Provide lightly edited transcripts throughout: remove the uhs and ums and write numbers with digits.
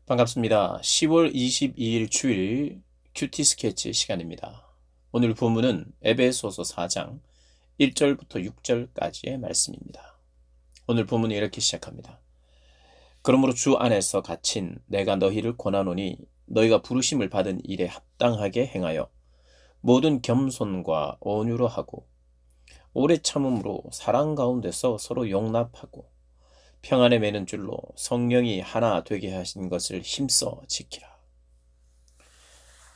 반갑습니다. 10월 22일 주일 큐티 스케치 시간입니다. 오늘 본문은 에베소서 4장 1절부터 6절까지의 말씀입니다. 오늘 본문이 이렇게 시작합니다. 그러므로 주 안에서 갇힌 내가 너희를 권하노니 너희가 부르심을 받은 일에 합당하게 행하여 모든 겸손과 온유로 하고 오래 참음으로 사랑 가운데서 서로 용납하고 평안에 매는 줄로 성령이 하나 되게 하신 것을 힘써 지키라.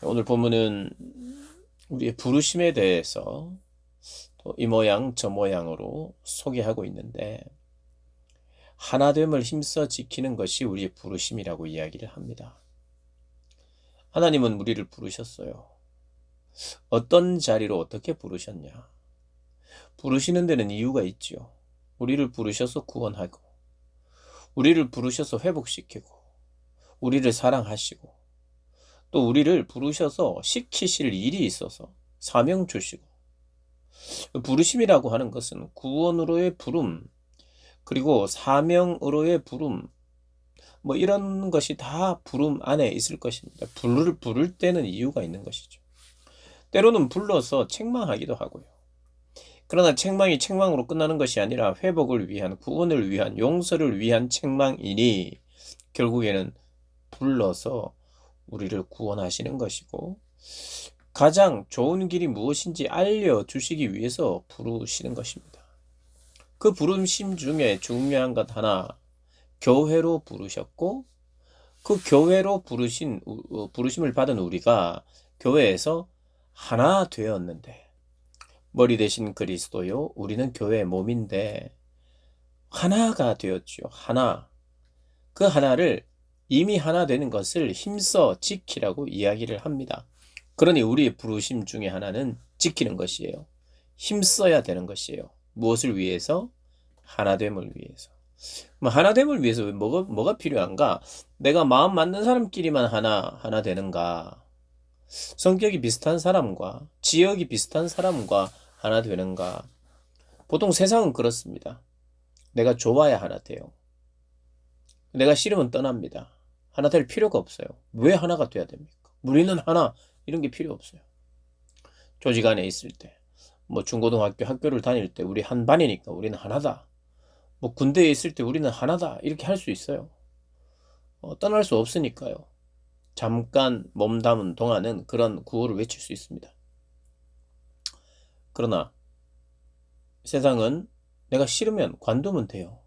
오늘 본문은 우리의 부르심에 대해서 또 이 모양 저 모양으로 소개하고 있는데, 하나됨을 힘써 지키는 것이 우리의 부르심이라고 이야기를 합니다. 하나님은 우리를 부르셨어요. 어떤 자리로 어떻게 부르셨냐? 부르시는 데는 이유가 있지요. 우리를 부르셔서 구원하고, 우리를 부르셔서 회복시키고, 우리를 사랑하시고, 또 우리를 부르셔서 시키실 일이 있어서 사명 주시고, 부르심이라고 하는 것은 구원으로의 부름, 그리고 사명으로의 부름, 뭐 이런 것이 다 부름 안에 있을 것입니다. 부를 때는 이유가 있는 것이죠. 때로는 불러서 책망하기도 하고요. 그러나 책망이 책망으로 끝나는 것이 아니라 회복을 위한, 구원을 위한, 용서를 위한 책망이니 결국에는 불러서 우리를 구원하시는 것이고, 가장 좋은 길이 무엇인지 알려주시기 위해서 부르시는 것입니다. 그 부르심 중에 중요한 것 하나, 교회로 부르셨고, 그 교회로 부르심을 받은 우리가 교회에서 하나 되었는데, 머리 대신 그리스도요, 우리는 교회의 몸인데 하나가 되었죠. 하나. 그 하나를, 이미 하나 되는 것을 힘써 지키라고 이야기를 합니다. 그러니 우리의 부르심 중에 하나는 지키는 것이에요. 힘써야 되는 것이에요. 무엇을 위해서? 하나됨을 위해서. 하나됨을 위해서 뭐가 필요한가? 내가 마음 맞는 사람끼리만 하나 되는가? 성격이 비슷한 사람과, 지역이 비슷한 사람과 하나 되는가? 보통 세상은 그렇습니다. 내가 좋아야 하나 돼요. 내가 싫으면 떠납니다. 하나 될 필요가 없어요. 왜 하나가 돼야 됩니까? 우리는 하나, 이런 게 필요 없어요. 조직 안에 있을 때, 중고등학교 학교를 다닐 때 우리 한 반이니까 우리는 하나다. 군대에 있을 때 우리는 하나다. 이렇게 할 수 있어요. 떠날 수 없으니까요. 잠깐 몸담은 동안은 그런 구호를 외칠 수 있습니다. 그러나 세상은 내가 싫으면 관두면 돼요.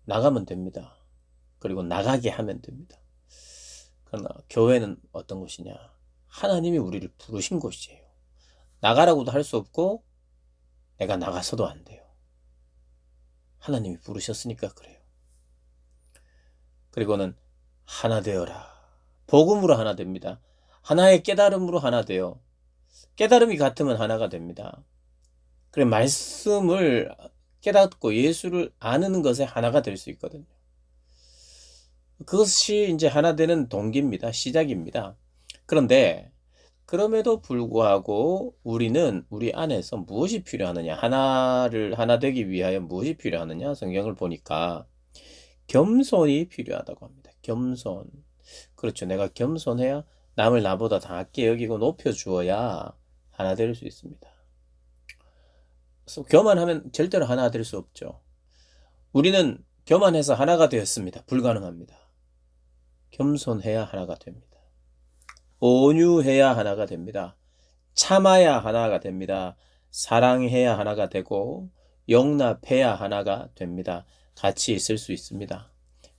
나가면 됩니다. 그리고 나가게 하면 됩니다. 그러나 교회는 어떤 곳이냐? 하나님이 우리를 부르신 곳이에요. 나가라고도 할 수 없고 내가 나가서도 안 돼요. 하나님이 부르셨으니까 그래요. 그리고는 하나 되어라. 복음으로 하나 됩니다. 하나의 깨달음으로 하나 돼요. 깨달음이 같으면 하나가 됩니다. 그래, 말씀을 깨닫고 예수를 아는 것에 하나가 될 수 있거든요. 그것이 이제 하나 되는 동기입니다. 시작입니다. 그런데 그럼에도 불구하고 우리는 우리 안에서 무엇이 필요하느냐? 하나 되기 위하여 무엇이 필요하느냐? 성경을 보니까 겸손이 필요하다고 합니다. 겸손. 그렇죠. 내가 겸손해야 남을 나보다 작게 여기고 높여주어야 하나 될 수 있습니다. 그래서 교만하면 절대로 하나 될 수 없죠. 우리는 교만해서 하나가 되었습니다. 불가능합니다. 겸손해야 하나가 됩니다. 온유해야 하나가 됩니다. 참아야 하나가 됩니다. 사랑해야 하나가 되고 용납해야 하나가 됩니다. 같이 있을 수 있습니다.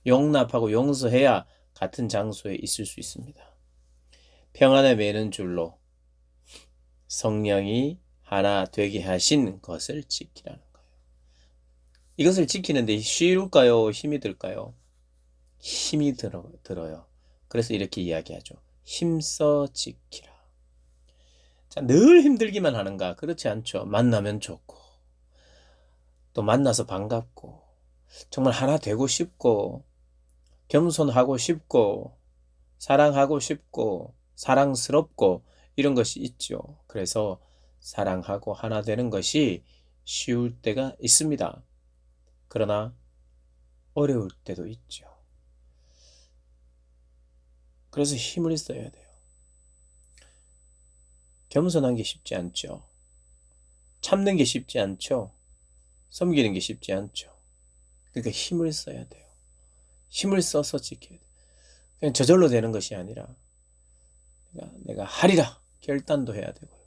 용납하고 용서해야 같은 장소에 있을 수 있습니다. 평안에 매는 줄로 성령이 하나 되게 하신 것을 지키라는 거예요. 이것을 지키는데 쉬울까요? 힘이 들까요? 힘이 들어요. 그래서 이렇게 이야기하죠. 힘써 지키라. 자, 늘 힘들기만 하는가? 그렇지 않죠. 만나면 좋고, 또 만나서 반갑고, 정말 하나 되고 싶고, 겸손하고 싶고, 사랑하고 싶고, 사랑스럽고, 이런 것이 있죠. 그래서 사랑하고 하나 되는 것이 쉬울 때가 있습니다. 그러나 어려울 때도 있죠. 그래서 힘을 써야 돼요. 겸손한 게 쉽지 않죠. 참는 게 쉽지 않죠. 섬기는 게 쉽지 않죠. 그러니까 힘을 써야 돼요. 힘을 써서 지켜야 돼요. 그냥 저절로 되는 것이 아니라 내가 하리라 결단도 해야 되고요.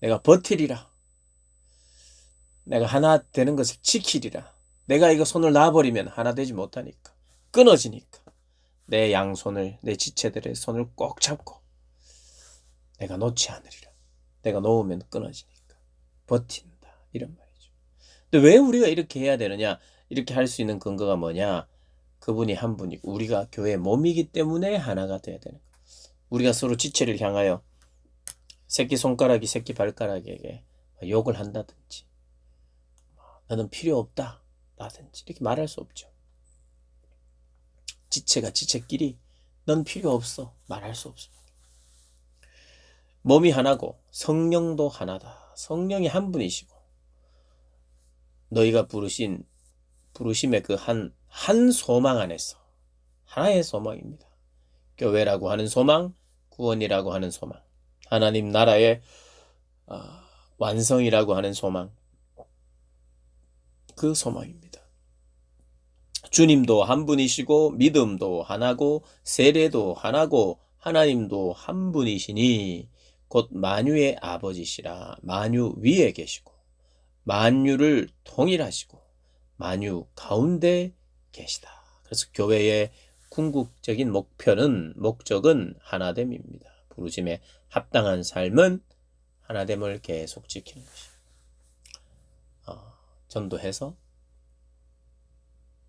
내가 버티리라. 내가 하나 되는 것을 지키리라. 내가 이거 손을 놔버리면 하나 되지 못하니까. 끊어지니까. 내 양손을, 내 지체들의 손을 꼭 잡고 내가 놓지 않으리라. 내가 놓으면 끊어지니까. 버틴다. 이런 말이죠. 근데 왜 우리가 이렇게 해야 되느냐? 이렇게 할 수 있는 근거가 뭐냐? 그분이 한 분이고 우리가 교회의 몸이기 때문에 하나가 돼야 되는 거예요. 우리가 서로 지체를 향하여 새끼손가락이 새끼발가락에게 욕을 한다든지 너는 필요 없다 라든지 이렇게 말할 수 없죠. 지체가 지체끼리 넌 필요 없어 말할 수 없습니다. 몸이 하나고 성령도 하나다. 성령이 한 분이시고 너희가 부르심의 그 한 소망 안에서 하나의 소망입니다. 교회라고 하는 소망, 구원이라고 하는 소망, 하나님 나라의 완성이라고 하는 소망, 그 소망입니다. 주님도 한 분이시고 믿음도 하나고 세례도 하나고 하나님도 한 분이시니 곧 만유의 아버지시라. 만유 위에 계시고 만유를 통일하시고 만유 가운데 계시다. 그래서 교회의 궁극적인 목적은 하나됨입니다. 부르심에 합당한 삶은 하나됨을 계속 지키는 것이 전도해서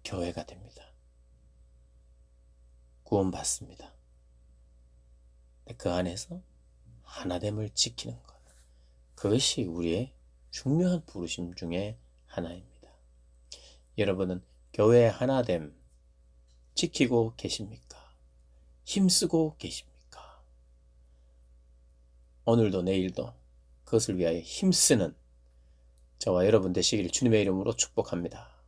교회가 됩니다. 구원받습니다. 그 안에서 하나됨을 지키는 것. 그것이 우리의 중요한 부르심 중에 하나입니다. 여러분은 교회의 하나됨 지키고 계십니까? 힘쓰고 계십니까? 오늘도 내일도 그것을 위하여 힘쓰는 저와 여러분 되시기를 주님의 이름으로 축복합니다.